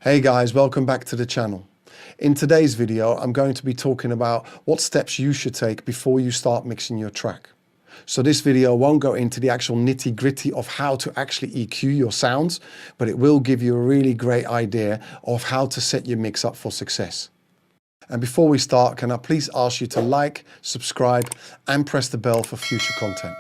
Hey guys, welcome back to the channel. In today's video, I'm going to be talking about what steps you should take before you start mixing your track. So this video won't go into the actual nitty-gritty of how to actually EQ your sounds, but it will give you a really great idea of how to set your mix up for success. And before we start, can I please ask you to like, subscribe, and press the bell for future content.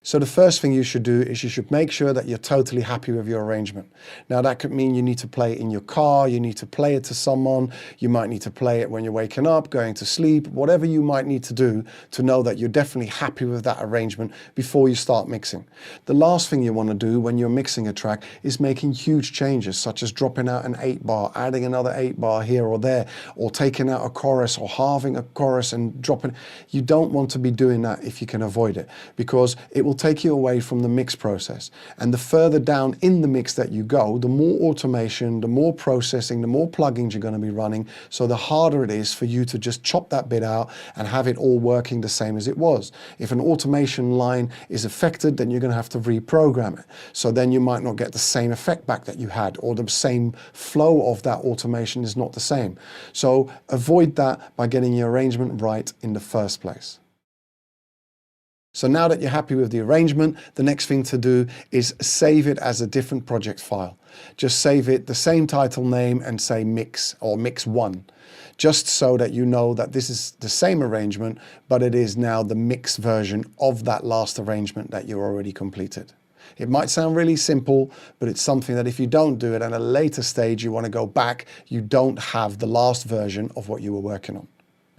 So the first thing you should do is you should make sure that you're totally happy with your arrangement. Now that could mean you need to play it in your car, you need to play it to someone, you might need to play it when you're waking up, going to sleep, whatever you might need to do to know that you're definitely happy with that arrangement before you start mixing. The last thing you want to do when you're mixing a track is making huge changes, such as dropping out an 8-bar, adding another 8-bar here or there, or taking out a chorus or halving a chorus and dropping. You don't want to be doing that if you can avoid it, because it will take you away from the mix process. And the further down in the mix that you go, the more automation, the more processing, the more plugins you're going to be running. So the harder it is for you to just chop that bit out and have it all working the same as it was. If an automation line is affected, then you're going to have to reprogram it. So then you might not get the same effect back that you had, or the same flow of that automation is not the same. So avoid that by getting your arrangement right in the first place. So now that you're happy with the arrangement, the next thing to do is save it as a different project file. Just save it the same title name and say mix or mix 1, just so that you know that this is the same arrangement, but it is now the mix version of that last arrangement that you already completed. It might sound really simple, but it's something that if you don't do it at a later stage, you want to go back, you don't have the last version of what you were working on.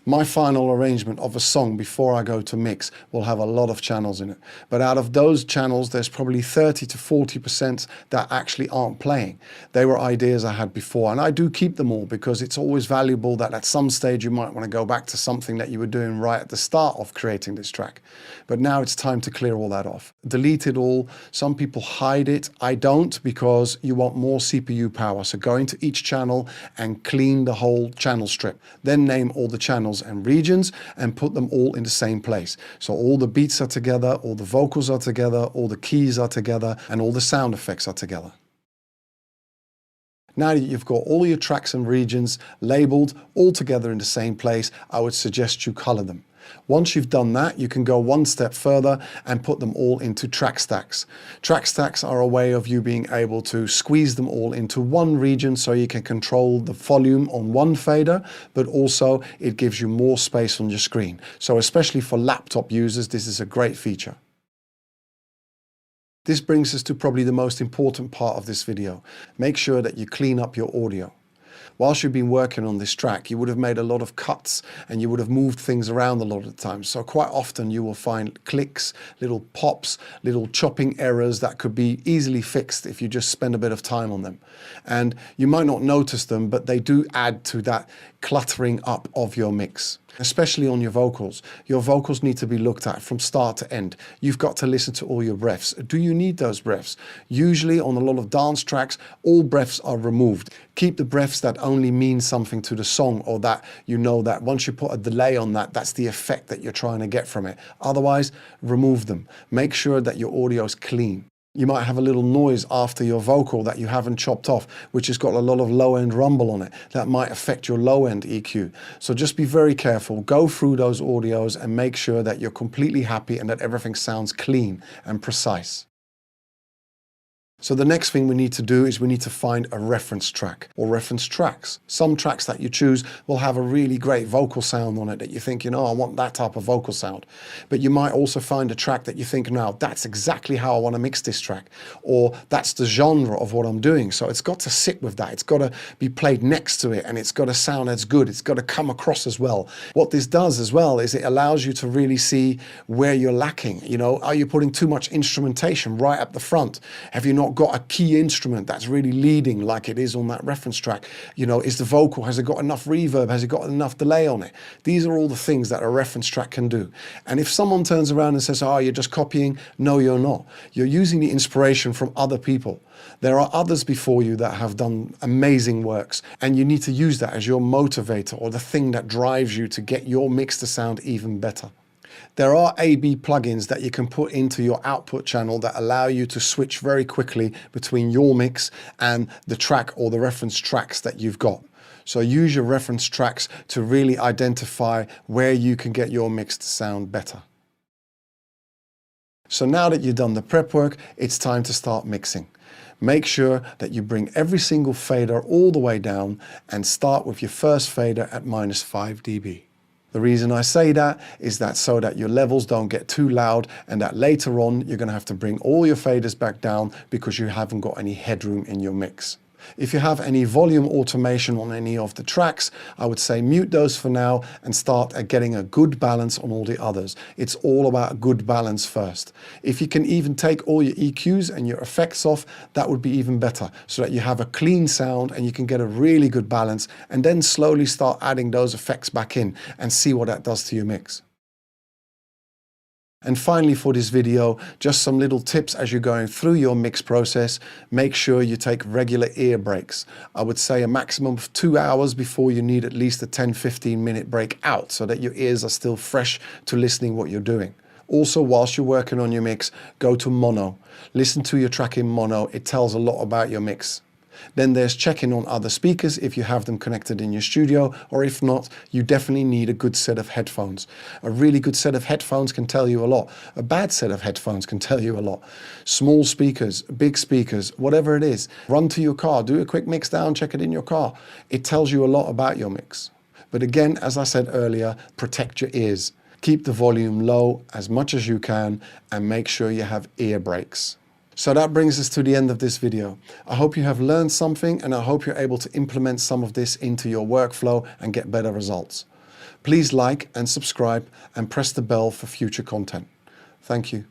My final arrangement of a song before I go to mix will have a lot of channels in it. But out of those channels, there's probably 30 to 40% that actually aren't playing. They were ideas I had before, and I do keep them all because it's always valuable that at some stage you might want to go back to something that you were doing right at the start of creating this track. But now it's time to clear all that off. Delete it all. Some people hide it. I don't, because you want more CPU power. So go into each channel and clean the whole channel strip. Then name all the channels and regions and put them all in the same place. So all the beats are together, all the vocals are together, all the keys are together, and all the sound effects are together. Now that you've got all your tracks and regions labeled all together in the same place, I would suggest you color them. Once you've done that, you can go one step further and put them all into track stacks. Track stacks are a way of you being able to squeeze them all into one region so you can control the volume on one fader, but also it gives you more space on your screen. So especially for laptop users, this is a great feature. This brings us to probably the most important part of this video. Make sure that you clean up your audio. Whilst you've been working on this track, you would have made a lot of cuts and you would have moved things around a lot of the time. So quite often you will find clicks, little pops, little chopping errors that could be easily fixed if you just spend a bit of time on them. And you might not notice them, but they do add to that cluttering up of your mix. Especially on your vocals. Your vocals need to be looked at from start to end. You've got to listen to all your breaths. Do you need those breaths? Usually on a lot of dance tracks, all breaths are removed. Keep the breaths that only mean something to the song, or that you know that once you put a delay on that, that's the effect that you're trying to get from it. Otherwise, remove them. Make sure that your audio is clean. You might have a little noise after your vocal that you haven't chopped off, which has got a lot of low-end rumble on it. That might affect your low-end EQ. So just be very careful. Go through those audios and make sure that you're completely happy and that everything sounds clean and precise. So the next thing we need to do is we need to find a reference track or reference tracks. Some tracks that you choose will have a really great vocal sound on it that you think, you know, I want that type of vocal sound. But you might also find a track that you think, now that's exactly how I want to mix this track, or that's the genre of what I'm doing. So it's got to sit with that. It's got to be played next to it, and it's got to sound as good. It's got to come across as well. What this does as well is it allows you to really see where you're lacking. You know, are you putting too much instrumentation right up the front? Have you not got a key instrument that's really leading like it is on that reference track? You know, is the vocal, has it got enough reverb? Has it got enough delay on it? These are all the things that a reference track can do. And if someone turns around and says, oh, you're just copying, no, you're not. You're using the inspiration from other people. There are others before you that have done amazing works, and you need to use that as your motivator or the thing that drives you to get your mix to sound even better. There are A/B plugins that you can put into your output channel that allow you to switch very quickly between your mix and the track or the reference tracks that you've got. So use your reference tracks to really identify where you can get your mix to sound better. So now that you've done the prep work, it's time to start mixing. Make sure that you bring every single fader all the way down and start with your first fader at -5 dB. The reason I say that is that so that your levels don't get too loud and that later on you're going to have to bring all your faders back down because you haven't got any headroom in your mix. If you have any volume automation on any of the tracks, I would say mute those for now and start at getting a good balance on all the others. It's all about good balance first. If you can even take all your EQs and your effects off, that would be even better, so that you have a clean sound and you can get a really good balance, and then slowly start adding those effects back in and see what that does to your mix. And finally, for this video, just some little tips as you're going through your mix process. Make sure you take regular ear breaks. I would say a maximum of 2 hours before you need at least a 10-15 minute break out, so that your ears are still fresh to listening what you're doing. Also, whilst you're working on your mix, go to mono. Listen to your track in mono. It tells a lot about your mix. Then there's checking on other speakers if you have them connected in your studio, or if not, you definitely need a good set of headphones. A really good set of headphones can tell you a lot. A bad set of headphones can tell you a lot. Small speakers, big speakers, whatever it is, run to your car, do a quick mix down, check it in your car. It tells you a lot about your mix. But again, as I said earlier, protect your ears. Keep the volume low as much as you can and make sure you have ear breaks. So that brings us to the end of this video. I hope you have learned something, and I hope you're able to implement some of this into your workflow and get better results. Please like and subscribe and press the bell for future content. Thank you.